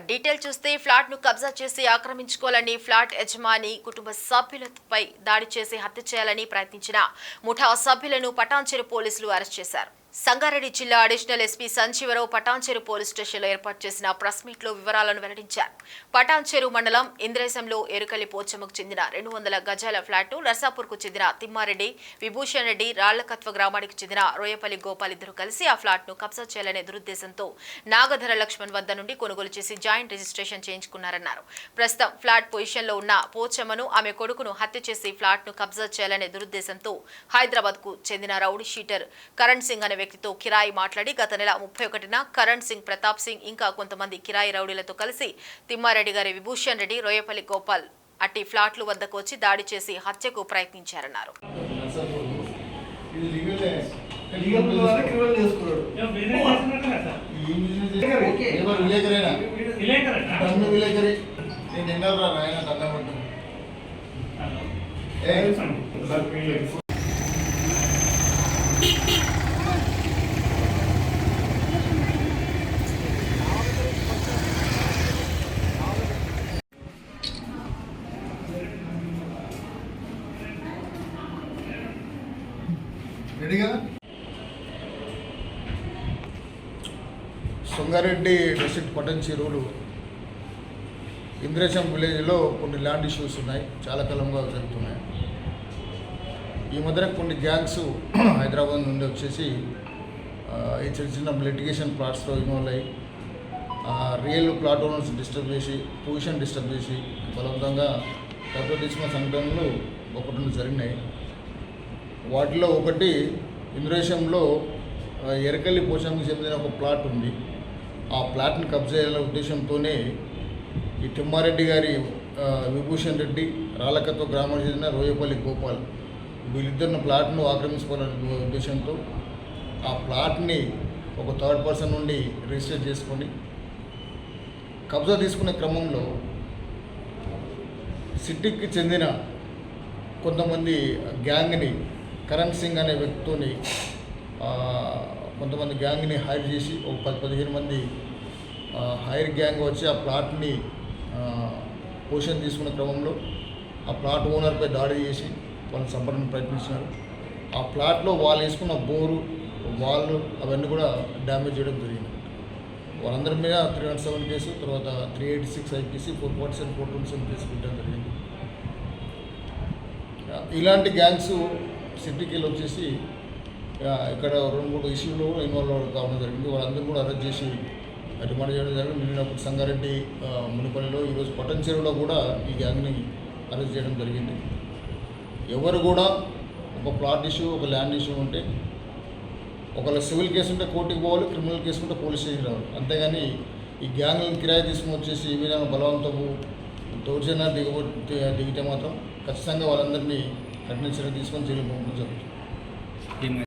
Detail చూస్తే flat ను కబ్జా చేసి ఆక్రమించుకోవాలని ఫ్లాట్ యజమాని కుటుంబ సభ్యులపై దాడి చేసి హత్య చేయాలని ప్రయత్నించిన ముఠా సభ్యులను పటాన్చెరు పోలీసులు అరెస్ట్ చేశారు. సంగారెడ్డి జిల్లా additional SP Sanjeeva Rao Patancheru police స్టేషన్లో ఏర్పాటు చేసిన ప్రెస్ మీట్ లో వివరాలను వెల్లడించారు. పటాన్చెరు మండలం ఇంద్రేశంలో ఎరుకలి పోచమ్మకు చెందిన 200 గజాల ఫ్లాట్ నర్సాపూర్ కు చెందిన తిమ్మారెడ్డి, విభూషణ్ రెడ్డి, రాళ్లకత్వ గ్రామానికి చెందిన రోయపల్లి గోపాల్ ఇద్దరు కలిసి ఆ ఫ్లాట్ ను కబ్జా చేయాలనే దురుద్దేశంతో నాగధర లక్ష్మణ్ వద్ద నుండి కొనుగోలు చేసి జాయింట్ రిజిస్ట్రేషన్ చేయించుకున్నారన్నారు. ప్రస్తుతం ఫ్లాట్ పొజిషన్ లో ఉన్న పోచమ్మను ఆమె కొడుకును హత్య చేసి ఫ్లాట్ ను కబ్జా చేయాలనే దురుద్దేశంతో హైదరాబాద్ కు చెందిన రౌడీ షీటర్ కరణ్ సింగ్ అనే వ్యక్తితో కిరాయి మాట్లాడి గత నెల 31న కరణ్ సింగ్, ప్రతాప్ సింగ్ ఇంకా కొంతమంది కిరాయి రౌడీలతో కలిసి తిమ్మారెడ్డి గారి, విభూషణ్ రెడ్డి, రోయపల్లి గోపాల్ అట్టి ఫ్లాట్లు వద్దకు వచ్చి దాడి చేసి హత్యకు ప్రయత్నించారన్నారు. సంగారెడ్డి డిస్ట్రిక్ట్ పటాన్చెరు ఇంద్రేశం విలేజ్లో కొన్ని ల్యాండ్ ఇష్యూస్ ఉన్నాయి, చాలా కాలంగా జరుగుతున్నాయి. ఈ మధ్యన కొన్ని గ్యాంగ్స్ హైదరాబాద్ నుండి వచ్చేసి ఈ చిన్న చిన్న లిటిగేషన్ ప్లాట్స్లో ఇన్వాల్వ్ అయ్యి రియల్ ప్లాట్ ఓనర్స్ డిస్టర్బ్ చేసి, పొజిషన్ డిస్టర్బ్ చేసి బలవంతంగా కబ్జా తీసుకున్న సంఘటనలు ఒకటి జరిగినాయి. వాటిలో ఒకటి ఇంద్రేశంలో ఎరకల్లి పోషంకి చెందిన ఒక ప్లాట్ ఉంది. ఆ ప్లాట్ని కబ్జా చేయాలనే ఉద్దేశంతోనే ఈ తిమ్మారెడ్డి గారి, విభూషణ్ రెడ్డి, రాళ్లకత్వ గ్రామానికి చెందిన రోయపల్లి గోపాల్ వీళ్ళిద్దరిని ప్లాట్ను ఆక్రమించుకోవాలనే ఉద్దేశంతో ఆ ప్లాట్ని ఒక థర్డ్ పర్సన్ నుండి రిజిస్టర్ చేసుకొని కబ్జా తీసుకునే క్రమంలో సిటీకి చెందిన కొంతమంది గ్యాంగ్ని, కరణ్ సింగ్ అనే వ్యక్తితోని కొంతమంది గ్యాంగ్ని హైర్ చేసి ఒక 10-15 మంది హైర్ గ్యాంగ్ వచ్చి ఆ ప్లాట్ని పొజిషన్ తీసుకునే క్రమంలో ఆ ప్లాట్ ఓనర్పై దాడి చేసి వాళ్ళని చంపడానికి ప్రయత్నించినారు. ఆ ప్లాట్లో వాళ్ళు వేసుకున్న బోరు, వాళ్ళు అవన్నీ కూడా డ్యామేజ్ చేయడం జరిగింది. వాళ్ళందరి మీద 307 కేసు, తర్వాత 386 ఐపీసీ, 447, 427 కేసు పెట్టడం జరిగింది. ఇలాంటి గ్యాంగ్స్ సిటీకి వెళ్ళి వచ్చేసి ఇక్కడ 2-3 ఇష్యూలో ఇన్వాల్వ్ కావడం జరిగింది. వాళ్ళందరూ కూడా అరెస్ట్ చేసి రిమాండ్ చేయడం జరిగింది. నిన్నప్పుడు సంగారెడ్డి మునిపల్లిలో, ఈరోజు పటాన్చెరులో కూడా ఈ గ్యాంగ్ని అరెస్ట్ చేయడం జరిగింది. ఎవరు కూడా ఒక ప్లాట్ ఇష్యూ, ఒక ల్యాండ్ ఇష్యూ ఉంటే ఒకవేళ సివిల్ కేసు ఉంటే కోర్టుకి పోవాలి, క్రిమినల్ కేసు ఉంటే పోలీస్ స్టేషన్ రావాలి. అంతేగాని ఈ గ్యాంగ్లను కిరాయి తీసుకుని వచ్చేసి ఈ విధంగా బలవంతపు దౌర్జన్యాలు దిగితే మాత్రం ఖచ్చితంగా వాళ్ళందరినీ కఠిన చర్య తీసుకొని జైలు పంపడం జరుగుతుంది.